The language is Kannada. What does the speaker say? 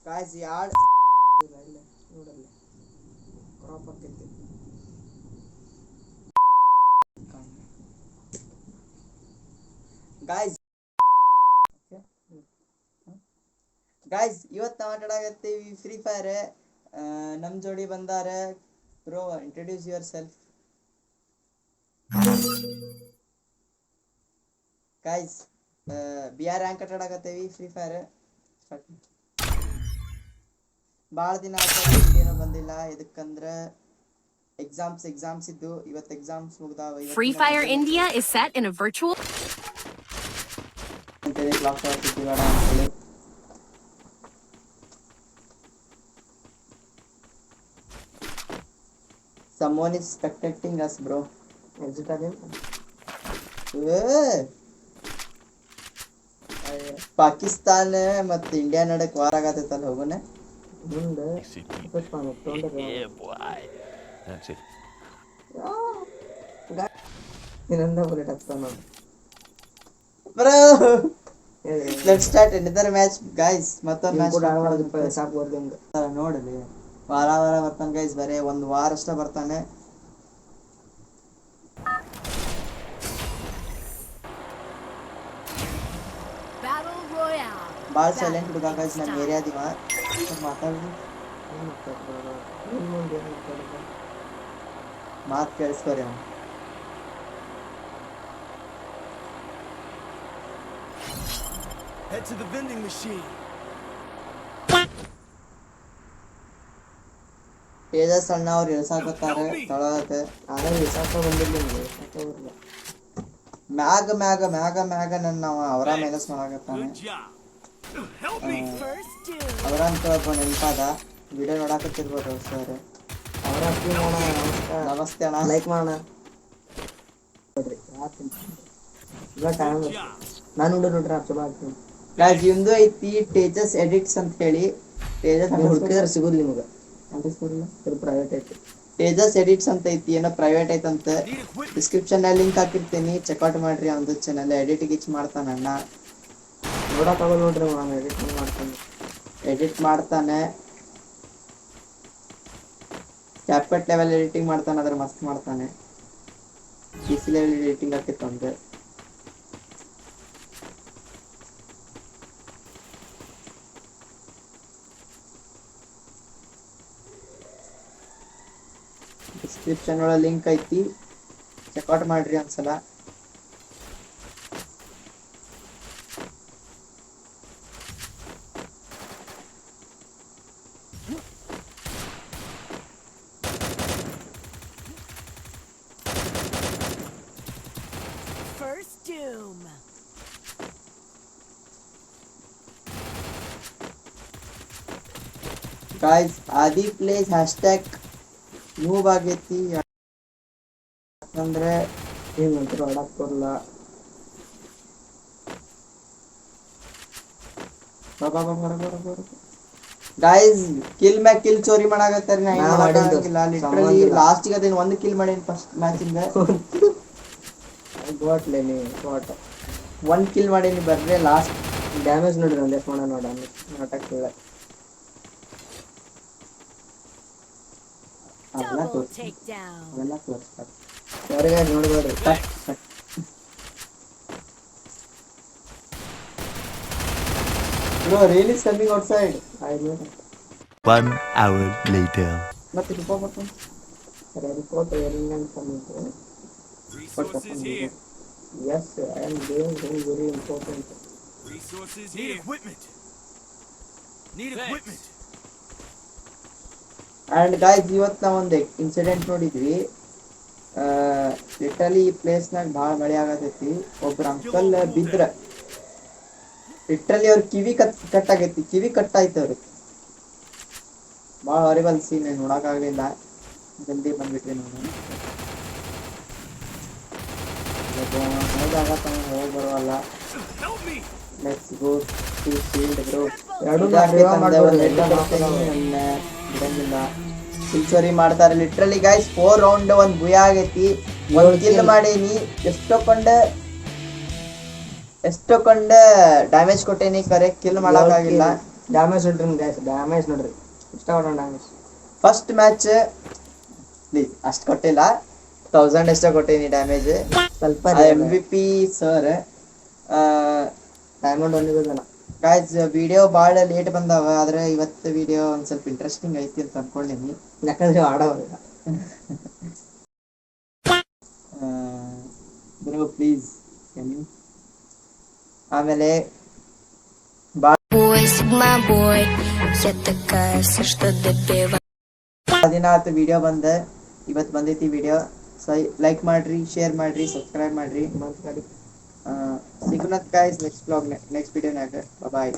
ಗಾಯ್ಸ್ ಯಾಡ್ ಇಲ್ಲ ಇಲ್ಲ ನೋಡಲ್ಲ ಕ್ರಾಪ್ ಆಕೈತಿ ಗಾಯ್ಸ್ ಗಾಯ್ಸ್ ಇವತ್ತು ನಾವು ಆಟಾಡಕತ್ತೀವಿ ಫ್ರೀ ಫೈರ್. ನಮ್ಮ ಜೋಡಿ ಬಂದಾರೆ bro. Introduce yourself guys. BR rank ಆಟಾಡಕತ್ತೀವಿ ಫ್ರೀ ಫೈರ್. ಭಾಳ ದಿನ ಏನೂ ಬಂದಿಲ್ಲ. ಇದಕ್ಕಂದ್ರೆ ಎಕ್ಸಾಮ್ಸ್ ಇದ್ದು ಇವತ್ತು ಎಕ್ಸಾಮ್ಸ್ ಮುಗ್ದಾವ. Free Fire India is set in a virtual class ಬೇಡ ಅಂತೇಳಿ someone is spectating us bro. Exit again. Pakistan ಮತ್ತು ಇಂಡಿಯಾ ನಡಕ್ ವಾರ ಆಗತ್ತಲ್ಲ ಹೋಗೋಣ ಮುಂದೆ ಇನ್ನೊಂದ ಬುಲೆಟ್ ಹಾಕ್ತಾನ bro. Let's start another match guys. ಮತ್ತೊಂದು ಮ್ಯಾಚ್ ಸಾಕು ಬರ್ದಂಗ ನೋಡ್ರಿ. ವಾರ ಬರ್ತಾನೆ ಗೈಸ್. ಬರೇ ಒಂದು ವಾರ ಅಷ್ಟೇ ಬರ್ತಾನೆ. ಭಾಳ ಸೈಲೆಂಟ್ ಹುಡುಗ ಗೈಸ್. ನಮ್ಮ ಏರಿಯಾದಿವ ಮಾತಾಡಿ ಮಾತು ಕೇಳಿಸ್ಕೊರಿ ಅವ್ನು. Head to the vending machine. Tejas ಅಣ್ಣ ಅವ್ರು ಇಳ್ಸಾಕತ್ತಾರೆ ತೊಳಗತ್ತೆ. ಆದ್ರೆ ಇಳ್ಸಾಕ ಬಂದಿಲ್ಲ ಮ್ಯಾಗ ನನ್ನ ಅವರ ಮೈನಸ್ ಮಾಡಾಕತ್ತಾನೆ. ಅವರ ಅಂತ ಒಬ್ಬ ನೆನಪಾದ ವಿಡಿಯೋ ನೋಡಾಕತ್ತಿರ್ಬೋದು ಸರ್. ಅವರ ನಮಸ್ತೆ ಅಣ್ಣ. ಲೈಕ್ ಮಾಡೋಣ ನಾನು ನೋಡ್ರಿ ಚಲೋ ಆಗ್ತೀನಿ. ನಿಮ್ದು ಐತಿ ತೇಜಸ್ ಎಡಿಟ್ಸ್ ಅಂತ ಹೇಳಿ. ತೇಜಸ್ ಹುಡುಕಿದ್ರೆ ಸಿಗುದು ನಿಮ್ಗೆ. ಪ್ರೈವೇಟ್ ಐತಿ ತೇಜಸ್ ಎಡಿಟ್ಸ್ ಅಂತ ಐತಿ. ಏನೋ ಪ್ರೈವೇಟ್ ಐತಂತ. ಡಿಸ್ಕ್ರಿಪ್ಷನ್ ನಲ್ಲಿ ಲಿಂಕ್ ಹಾಕಿರ್ತೀನಿ, ಚೆಕ್ಔಟ್ ಮಾಡ್ರಿ. ಅವ್ನದು ಚಾನಲ್ ಎಡಿಟ್ ಗಿಚ್ ಮಾಡ್ತಾನ ಅಣ್ಣ. ನೋಡಕ್ ಆಗಲ್ಲ ನೋಡ್ರಿ. ನಾನು ಎಡಿಟ್ ಮಾಡ್ತಾನೆ. ಕ್ಯಾಪೆಟ್ ಲೆವೆಲ್ ಎಡಿಟಿಂಗ್ ಮಾಡ್ತಾನೆ. ಅದ್ರ ಮಸ್ತ್ ಮಾಡ್ತಾನೆ. PC ಲೆವೆಲ್ ಎಡಿಟಿಂಗ್ ಹಾಕಿತ್ತು ಅಂದ್ರೆ ಡಿಸ್ಕ್ರಿಪ್ಷನ್ ಒಳಗೆ ಲಿಂಕ್ ಐತಿ, ಚೆಕ್ಔಟ್ ಮಾಡ್ರಿ ಒಂದ್ಸಲ. ಗಾಯ್ಸ್ ಆದಿ ಪ್ಲೇಸ್ ಹ್ಯಾಶ್ಟ್ಯಾಗ್ ಮೂವ್ ಆಗೈತಿ. ಯಾಕಂದ್ರೆ ಏನಂತ ಆಡಕ್ ಬರಲ್ಲ. ಗಾಯ್ಸ್ ಕಿಲ್ ಮ್ಯಾಕ್ ಕಿಲ್ ಚೋರಿ ಮಾಡಾಕತ್ತಾರ. ಲಿಟ್ರಲಿ ಲಾಸ್ಟಿಗೆ ಅದೇನು ಒಂದು ಕಿಲ್ ಮಾಡೀನಿ ಫಸ್ಟ್ ಮ್ಯಾಚ್ ಇಂದ. ಗೋಟ್ಲೆ ನೀ ಗೋಟ್ ಒಂದು ಕಿಲ್ ಮಾಡೀನಿ. ಬರ್ರೆ ಲಾಸ್ಟ್ ಡ್ಯಾಮೇಜ್ ನೋಡ್ರಿ ಒಂದೇ ಫೋನ ನೋಡ ನಾಟಕ. ನೋಡ್ಬೇಡ್ರಿ. Bro, rain is coming outside. I know. 1 hour later. ಮತ್ತೆ report ಮಾಡ್ತೀನಿ. Report airing and coming. Resources here. Yes, I am doing very important. Resources here. Need equipment. And guys, ಇವತ್ತು ನಾವು ಒಂದು ಇನ್ಸಿಡೆಂಟ್ ನೋಡಿದ್ವಿ. ಲಿಟ್ರಲಿ ಈ ಪ್ಲೇಸ್ನಾಗ ಭಾಳ ಮಳೆ ಆಗತೈತಿ. ಒಬ್ರು ಅಂಕಲ್ ಬಿದ್ರ. ಲಿಟ್ರಲಿ ಅವ್ರ ಕಿವಿ ಕಟ್ಟಾಗೈತಿ. ಕಿವಿ ಕಟ್ಟಾಯ್ತು ಅವ್ರಿಗೆ. ಭಾಳ ಹಾರಿಬಲ್ ಸೀನ್. ನೋಡೋಕ್ಕಾಗಲಿಲ್ಲ. ಜಲ್ದಿ ಬಂದ್ಬಿಟ್ರಿ ನಾನು. ಹೋಗಿ ಬರೋಲ್ಲ. Let's go to field bro. ಬಿಡಂಗಿಲ್ಲ. ಸಿಲ್ಚೋರಿ ಮಾಡ್ತಾರೆ ಲಿಟ್ರಲಿ ಗೈಸ್. 4 ರೌಂಡ್ ಒಂದು ಗುಯ ಆಗೈತಿ. ಒಂದು ಕಿಲ್ ಮಾಡೀನಿ. ಎಷ್ಟೊಂದು ಡ್ಯಾಮೇಜ್ ಕೊಟ್ಟೇನಿ. ಕರೆಕ್ಟ್ ಕಿಲ್ ಮಾಡೋಕ್ಕಾಗಿಲ್ಲ. ಡ್ಯಾಮೇಜ್ ನೋಡ್ರಿ ಗೈಸ್, ಡ್ಯಾಮೇಜ್ ನೋಡ್ರಿ ಇಷ್ಟ ಮಾಡೋಣ ಡ್ಯಾಮೇಜ್. ಫಸ್ಟ್ ಮ್ಯಾಚ್ ಅಷ್ಟು ಕೊಟ್ಟಿಲ್ಲ, 1000 ಎಷ್ಟೋ ಕೊಟ್ಟೀನಿ ಡ್ಯಾಮೇಜ್. ಸ್ವಲ್ಪ MVP ಸರ್. ಡೈಮಂಡ್ ಒಂದಿಗೋದಲ್ಲ. ಗಾಯ್ಸ್ ವಿಡಿಯೋ ಭಾಳ ಲೇಟ್ ಬಂದಾವ, ಆದ್ರೆ ಇವತ್ತು ವಿಡಿಯೋ ಒಂದ್ ಸ್ವಲ್ಪ ಇಂಟ್ರೆಸ್ಟಿಂಗ್ ಐತಿ ಅಂತ ಅನ್ಕೊಂಡಿನಿ. ಯಾಕಂದ್ರೆ ಆಡೋಲ್ಲ. ಬ್ರೋ ಪ್ಲೀಸ್ ಆಮೇಲೆ Boy, Sigma boy, я такая, все, что добиваю. ದಿನ ಆಯ್ತು ವಿಡಿಯೋ ಬಂದ, ಇವತ್ತು ಬಂದೈತಿ ವಿಡಿಯೋ. ಲೈಕ್ ಮಾಡ್ರಿ, ಶೇರ್ ಮಾಡ್ರಿ, ಸಬ್ಸ್ಕ್ರೈಬ್ ಮಾಡ್ರಿ. ಸಿಗುನತ್ ಗಾಯ್ಸ್ ನೆಕ್ಸ್ಟ್ ವಿಡಿಯೋನಾಗ. ಬಾಯ್.